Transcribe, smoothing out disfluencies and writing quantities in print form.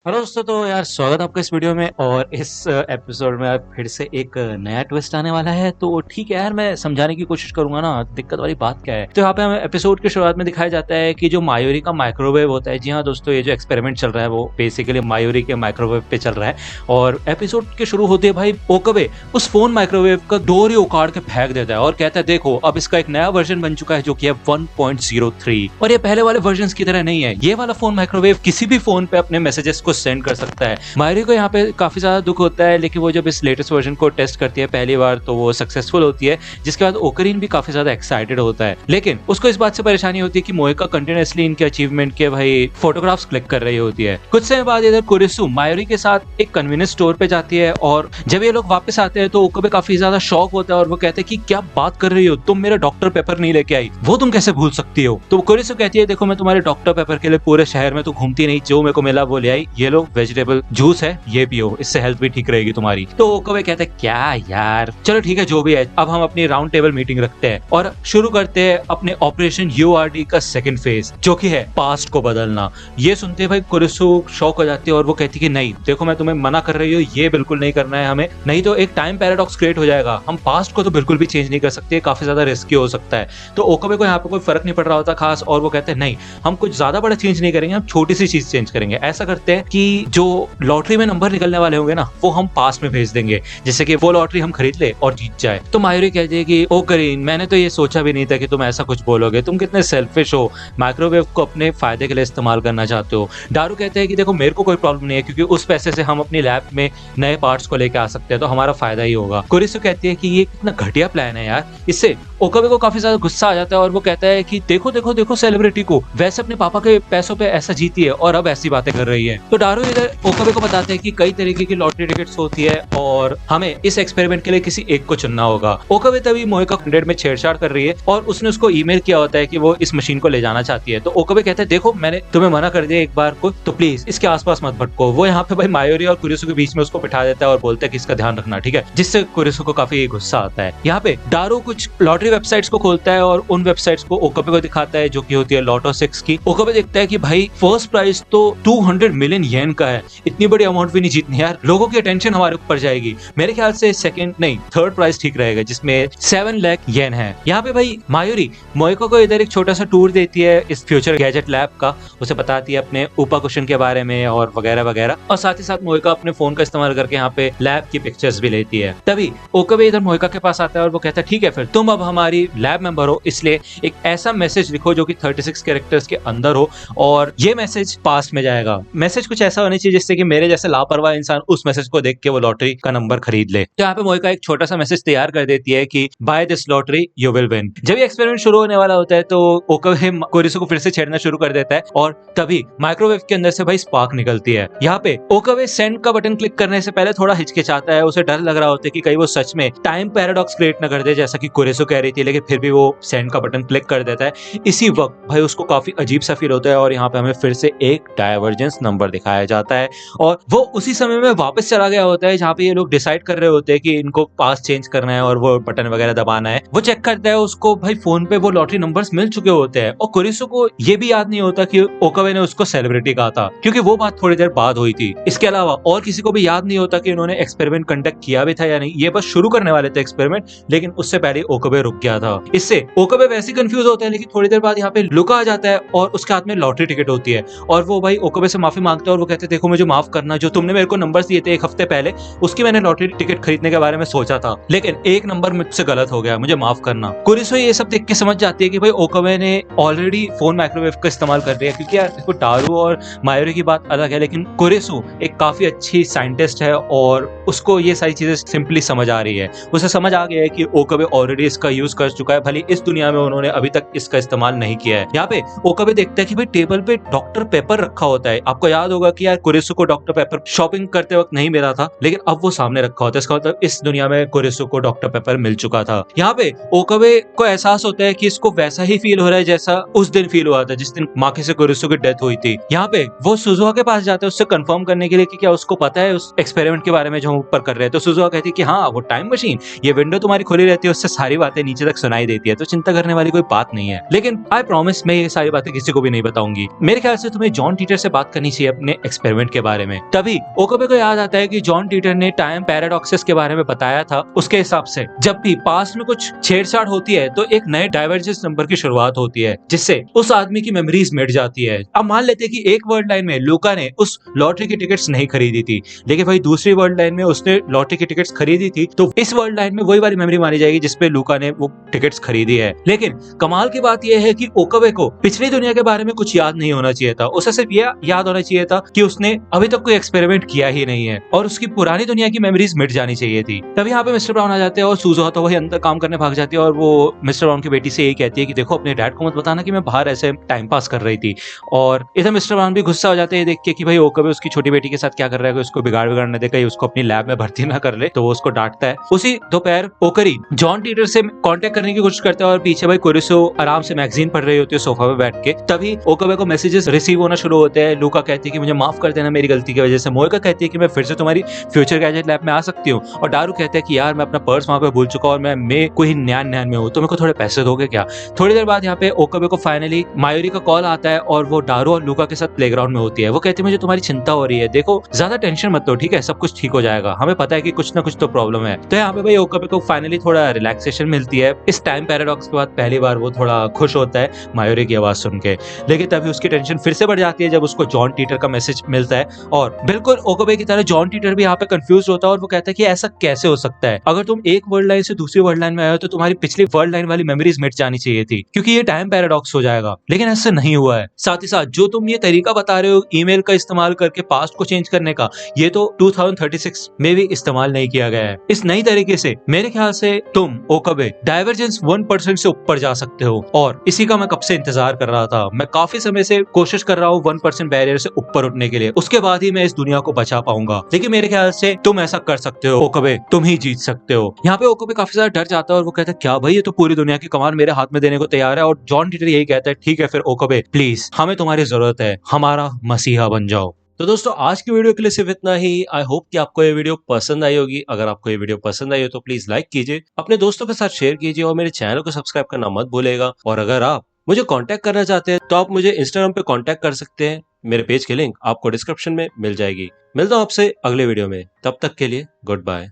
Hello दोस्तों, तो यार स्वागत है आपका इस वीडियो में। और इस एपिसोड में अब फिर से एक नया ट्विस्ट आने वाला है। तो ठीक है यार, मैं समझाने की कोशिश करूंगा ना दिक्कत वाली बात क्या है। तो यहाँ पे हमें एपिसोड की शुरुआत में दिखाया जाता है कि जो मायूरी का माइक्रोवेव होता है। जी हाँ दोस्तों, ये जो एक्सपेरिमेंट चल रहा है वो बेसिकली मायूरी के माइक्रोवेव पे चल रहा है। और एपिसोड के शुरू होते ही भाई ओकबे उस फोन माइक्रोवेव का डोर ही उखाड़ के फेंक देता है और कहता है देखो अब इसका एक नया वर्जन बन चुका है जो कि है 1.03। और ये पहले वाले वर्जन की तरह नहीं है। ये वाला फोन माइक्रोवेव किसी भी फोन पे अपने मैसेजेस को सेंड कर सकता है। मायरी को यहाँ पे काफी ज्यादा दुख होता है, लेकिन वो जब इस लेटेस्ट वर्जन को टेस्ट करती है पहली बार तो वो सक्सेसफुल होती है, जिसके बाद ओकरीन भी काफी ज्यादा एक्साइटेड होता है। लेकिन उसको इस बात से परेशानी होती है कि मोएका कंटिन्यूअसली इनके अचीवमेंट के भाई फोटोग्राफ्स क्लिक कर रही होती है। कुछ समय बाद इधर कुरिसु मायूरी के साथ एक कन्वीनियंस स्टोर पे जाती है और जब ये लोग वापस आते हैं तो ओकोबे काफी ज्यादा शॉक होता है और वो कहते हैं कि क्या बात कर रही हो तुम, मेरा डॉक्टर पेपर नहीं लेके आई, वो तुम कैसे भूल सकती हो। तो कुरिसु कहती है देखो मैं तुम्हारे डॉक्टर पेपर के लिए पूरे शहर में तो घूमती नहीं, जो मेरे को मिला वो ले आई, ये लो वेजिटेबल जूस है ये पियो, इससे हेल्थ भी ठीक रहेगी तुम्हारी। तो ओकोबे कहते हैं क्या यार, चलो ठीक है जो भी है, अब हम अपनी राउंड टेबल मीटिंग रखते हैं और शुरू करते हैं अपने ऑपरेशन यूआरडी का सेकंड फेज जो कि है पास्ट को बदलना। ये सुनते भाई कुरिसु शॉक हो जाती है और वो कहती कि नहीं देखो मैं तुम्हें मना कर रही हूँ, ये बिल्कुल नहीं करना है हमें, नहीं तो एक टाइम पैराडॉक्स क्रिएट हो जाएगा। हम पास्ट को तो बिल्कुल भी चेंज नहीं कर सकते, काफी ज्यादा रिस्की हो सकता है। तो ओकोबे को यहाँ पे कोई फर्क नहीं पड़ रहा होता खास, और वो कहते हैं नहीं हम कुछ ज्यादा बड़ा चेंज नहीं करेंगे, हम छोटी सी चीज चेंज करेंगे। ऐसा करते हैं कि जो लॉटरी में नंबर निकलने वाले होंगे ना वो हम पास्ट में भेज देंगे, जिससे कि वो लॉटरी हम खरीद ले और जीत जाए। तो मायूरी कहती है कि ओ करीन मैंने तो ये सोचा भी नहीं था कि तुम ऐसा कुछ बोलोगे, तुम कितने सेल्फिश हो, माइक्रोवेव को अपने फायदे के लिए इस्तेमाल करना चाहते हो। दारू कहते हैं कि देखो मेरे को कोई प्रॉब्लम नहीं है क्योंकि उस पैसे से हम अपनी लैब में नए पार्ट्स को लेकर आ सकते हैं तो हमारा फायदा ही होगा। कुरिसु कहती है कि ये कितना घटिया प्लान है यार। इससे ओकाबे को काफी ज्यादा गुस्सा आ जाता है और वो कहता है कि देखो देखो देखो सेलिब्रिटी को, वैसे अपने पापा के पैसों पे ऐसा जीती है और अब ऐसी बातें कर रही है। तो दारू इधर ओकाबे को बताते हैं कि कई तरीके की लॉटरी टिकट्स होती है और हमें इस एक्सपेरिमेंट के लिए किसी एक को चुनना होगा। ओकाबे तभी मोएका 100 में छेड़छाड़ कर रही है और उसने उसको ईमेल किया होता है कि वो इस मशीन को ले जाना चाहती है। तो ओकाबे कहता है देखो मैंने तुम्हें मना कर दिया एक बार को, तो प्लीज इसके आसपास मत भटको। वो यहाँ पे भाई मायोरी और कुरिसु के बीच में उसको बिठा देता है और बोलता है कि इसका ध्यान रखना, ठीक है, जिससे कुरिसु को काफी गुस्सा आता है। यहाँ पे दारू कुछ लॉटरी वेबसाइट्स को खोलता है और उन वेबसाइट्स को ओकाबे को दिखाता है जो कि होती है लॉटो 6 की। ओकाबे देखता है कि भाई फर्स्ट प्राइज तो 200 मिलियन येन का है, इतनी बड़ी अमाउंट भी नहीं जीतनी यार, लोगों की अटेंशन हमारे ऊपर जाएगी। मेरे ख्याल से सेकंड नहीं थर्ड प्राइज ठीक रहेगा जिसमें 7 लाख येन है। यहाँ पे भाई मायूरी मोएको को इधर एक छोटा सा टूर देती है इस फ्यूचर गैजेट लैब का, उसे बताती है अपने ऊपा कुशन के बारे में और वगैरह वगैरह, और साथ ही साथ मोएका अपने फोन का इस्तेमाल करके यहाँ पे लैब की पिक्चर्स भी लेती है। तभी ओकाबे इधर मोएका के पास आता है और वो कहता है ठीक है फिर तुम अब हमारी लैब मेंबर हो, इसलिए एक ऐसा मैसेज लिखो जो कि 36 कैरेक्टर्स के अंदर हो और ये मैसेज पास्ट में जाएगा। मैसेज कुछ ऐसा होना चाहिए जिससे कि मेरे जैसे लापरवाह इंसान उस मैसेज को देख के वो लॉटरी का नंबर खरीद ले। तो यहाँ पे मोएका एक छोटा सा मैसेज तैयार कर देती है कि by this lottery you will win. जब ये एक्सपेरिमेंट शुरू होने वाला होता है तो ओकाबे कुरिसु को फिर से छेड़ना शुरू कर देता है और तभी माइक्रोवेव के अंदर से भाई स्पार्क निकलती है। यहाँ पे ओकाबे सेंड का बटन क्लिक करने से पहले थोड़ा हिचकिचाता है, उसे डर लग रहा होता है कि कहीं वो सच में टाइम पैराडॉक्स क्रिएट न कर दे जैसा कि कुरिसु कह रही थी, लेकिन फिर भी वो सेंड का बटन क्लिक कर देता है। इसी वक्त भाई उसको काफी अजीब सा फील होता है और यहाँ पे हमें फिर से एक डायवर्जेंस नंबर दिखाया जाता है और वो उसी समय में वापस चला गया होता है जहाँ पे ये लोग डिसाइड कर रहे होते हैं कि इनको पास चेंज करना है और वो बटन वगैरह दबाना है। वो चेक करता है, उसको भाई फोन पे वो लॉटरी नंबर्स मिल चुके होते हैं और कुरिसु को ये भी याद नहीं होता कि ओकाबे ने उसको सेलिब्रिटी कहा था क्योंकि वो बात थोड़ी देर बाद हुई थी। इसके अलावा और किसी को भी याद नहीं होता कि उन्होंने एक्सपेरिमेंट कंडक्ट किया भी था या नहीं, ये बस शुरू करने वाले थे एक्सपेरिमेंट, लेकिन उससे पहले ओकाबे रुक गया था। इससे ओकाबे वैसे कंफ्यूज होता है, लेकिन थोड़ी देर बाद यहाँ पे लुका आ जाता है और उसके हाथ में लॉटरी टिकट होती है और वो भाई ओकाबे से माफी मांगता है और वो कहते हैं देखो मुझे माफ करना, जो तुमने मेरे को नंबर्स दिए थे एक हफ्ते पहले उसकी मैंने लॉटरी टिकट खरीदने के बारे में सोचा था, लेकिन एक नंबर मुझसे गलत हो गया, मुझे माफ करना। कुरिसु ये सब देख के समझ जाती है कि भाई ओकाबे ने ऑलरेडी फोन माइक्रोवेव का इस्तेमाल कर दिया, क्योंकि यार देखो दारू और मायूरी की बात अलग है लेकिन कुरिसु एक काफी अच्छी साइंटिस्ट है और उसको ये सारी चीजें सिंपली समझ आ रही है। उसे समझ आ गया है कि ओकाबे ऑलरेडी इसका यूज कर चुका है, भले इस दुनिया में उन्होंने अभी तक इसका इस्तेमाल नहीं किया है। यहाँ पे ओकाबे देखता है कि भाई टेबल पे डॉक्टर पेपर रखा होता है। आपको याद होगा कि यार कुरिसु को डॉक्टर पेपर शॉपिंग करते वक्त नहीं मिला था, लेकिन अब वो सामने रखा होता है, इसका मतलब इस दुनिया में कुरिसु को डॉक्टर पेपर मिल चुका था। यहाँ पे ओकाबे को एहसास होता है कि इसको वैसा ही फील हो रहा है जैसा उस दिन फील हुआ था जिस दिन माकी से कुरिसु की डेथ हुई थी। यहाँ पे वो सुजुहा के पास जाता है उससे कंफर्म करने के लिए कि क्या उसको पता है उस एक्सपेरिमेंट के बारे में जो हम ऊपर कर रहे हैं। तो सुजुहा कहती है कि हाँ वो टाइम मशीन, ये विंडो तुम्हारी खुली रहती है, उससे सारी बातें नीचे तक सुनाई देती है, तो चिंता करने वाली कोई बात नहीं है। लेकिन आई प्रॉमिस मैं ये सारी बातें किसी को भी नहीं बताऊंगी। मेरे ख्याल से तुम्हें जॉन टीटर से बात करनी चाहिए अपने एक्सपेरिमेंट के बारे में। तभी ओकाबे को याद आता है कि जॉन टीटर ने टाइम पैराडॉक्सेस के बारे में बताया था। उसके हिसाब से जब भी पास्ट में कुछ छेड़छाड़ होती है तो एक नए डाइवर्जेंस नंबर की शुरुआत होती है, जिससे उस आदमी की मेमोरीज मिट जाती है। अब मान लेते हैं कि एक वर्ल्ड लाइन में लूका ने उस लॉटरी की टिकट्स नहीं खरीदी थी, लेकिन वही दूसरी वर्ल्ड लाइन में उसने लॉटरी की टिकट्स खरीदी थी, तो इस वर्ल्ड लाइन में वही वाली मेमोरी मानी जाएगी जिसपे लूका ने वो टिकट्स खरीदी है। लेकिन कमाल की बात यह है कि ओकाबे को पिछली दुनिया के बारे में कुछ याद नहीं होना चाहिए था। उसे सिर्फ यह याद होना चाहिए था कि उसने अभी तक कोई एक्सपेरिमेंट किया ही नहीं है और उसकी पुरानी दुनिया की मेमोरीज मिट जानी चाहिए थी। तभी यहाँ पे मिस्टर ब्राउन आ जाते हैं और सूजो तो वही अंदर काम करने भाग जाती है और वो मिस्टर ब्राउन की बेटी से यही कहती है कि देखो अपने डैड को मत बताना कि मैं बाहर ऐसे टाइम पास कर रही थी। और इधर मिस्टर ब्राउन भी गुस्सा हो जाते हैं देख के कि भाई ओकाबे उसकी छोटी बेटी के साथ क्या कर रहा है, कि उसको बिगाड़ न दे, कहीं उसको अपनी लैब में भर्ती ना कर ले, तो वो उसको डांटता है। उसी दोपहर ओकरी जॉन टीटर से कांटेक्ट करने की कोशिश करता है और पीछे भाई कुरिसो आराम से मैगजीन पढ़ रही होती है सोफा पे बैठ के। तभी ओकाबे को मैसेजेस रिसीव होना शुरू होते हैं। लूका कहती है कि मुझे माफ कर देना मेरी गलती की वजह से। मोएका कहती है कि मैं फिर से तुम्हारी फ्यूचर गैजेट लैब में आ सकती हूँ। और दारू कहता है कि यार मैं अपना पर्स वहां पे भूल चुका और मैं कोई न्यान में हूँ, तो मेरे को थोड़े पैसे दोगे क्या। थोड़ी देर बाद यहाँ पे ओकाबे को फाइनली मायोरी का कॉल आता है और वो दारू और लूका के साथ प्लेग्राउंड में होती है। वो कहती है मुझे तुम्हारी चिंता हो रही है, देखो ज्यादा टेंशन मत लो, ठीक है, सब कुछ ठीक हो जाएगा, हमें पता है कि कुछ ना कुछ तो प्रॉब्लम है। तो यहाँ पे भाई ओकाबे को फाइनली थोड़ा रिलैक्सेशन मिलती है। इस टाइम पैराडॉक्स के बाद पहली बार वो थोड़ा खुश होता है मायोरी की आवाज सुन के। लेकिन तभी उसकी टेंशन फिर से बढ़ जाती है जब उसको जॉन टीटर का मैसेज मिलता है। और बिल्कुल ओकाबे की तरह जॉन टीटर भी यहाँ पे कंफ्यूज होता है और वो कहता है कि ऐसा कैसे हो सकता है, अगर तुम एक वर्ल्ड लाइन से दूसरी वर्ल्ड लाइन में आए हो तो तुम्हारी पिछली वर्ल्ड लाइन वाली मेमोरीज मिट जानी चाहिए थी, क्योंकि ये टाइम पैराडॉक्स हो जाएगा। लेकिन ऐसा नहीं हुआ है। साथ ही साथ जो तुम ये तरीका बता रहे हो ईमेल का इस्तेमाल करके पास्ट को चेंज करने का, ये तो 2036 में भी इस्तेमाल नहीं किया गया है। इस नई तरीके से मेरे ख्याल से तुम ओकाबे डाइवर्जेंस 1% से ऊपर जा सकते हो, और इसी का मैं कब से इंतजार कर रहा था। मैं काफी समय से कोशिश कर रहा हूँ 1% बैरियर से ऊपर उठने के लिए, उसके बाद ही मैं इस दुनिया को बचा पाऊंगा। लेकिन मेरे ख्याल से तुम ऐसा कर सकते हो ओकाबे, तुम ही जीत सकते हो। यहाँ पे ओकाबे काफी ज्यादा डर जाता है और वो कहता है क्या भाई, ये तो पूरी दुनिया की कमान मेरे हाथ में देने को तैयार है। और जॉन टीटर यही कहता है ठीक है फिर ओकाबे प्लीज, हमें तुम्हारी जरूरत है, हमारा मसीहा बन जाओ। तो दोस्तों आज की वीडियो के लिए सिर्फ इतना ही। आई होप कि आपको ये वीडियो पसंद आई होगी। अगर आपको ये वीडियो पसंद आई हो तो प्लीज लाइक कीजिए, अपने दोस्तों के साथ शेयर कीजिए और मेरे चैनल को सब्सक्राइब करना मत भूलिएगा। और अगर आप मुझे कांटेक्ट करना चाहते हैं तो आप मुझे इंस्टाग्राम पे कांटेक्ट कर सकते हैं। मेरे पेज की लिंक आपको डिस्क्रिप्शन में मिल जाएगी। मिलता हूं आपसे अगले वीडियो में, तब तक के लिए गुड बाय।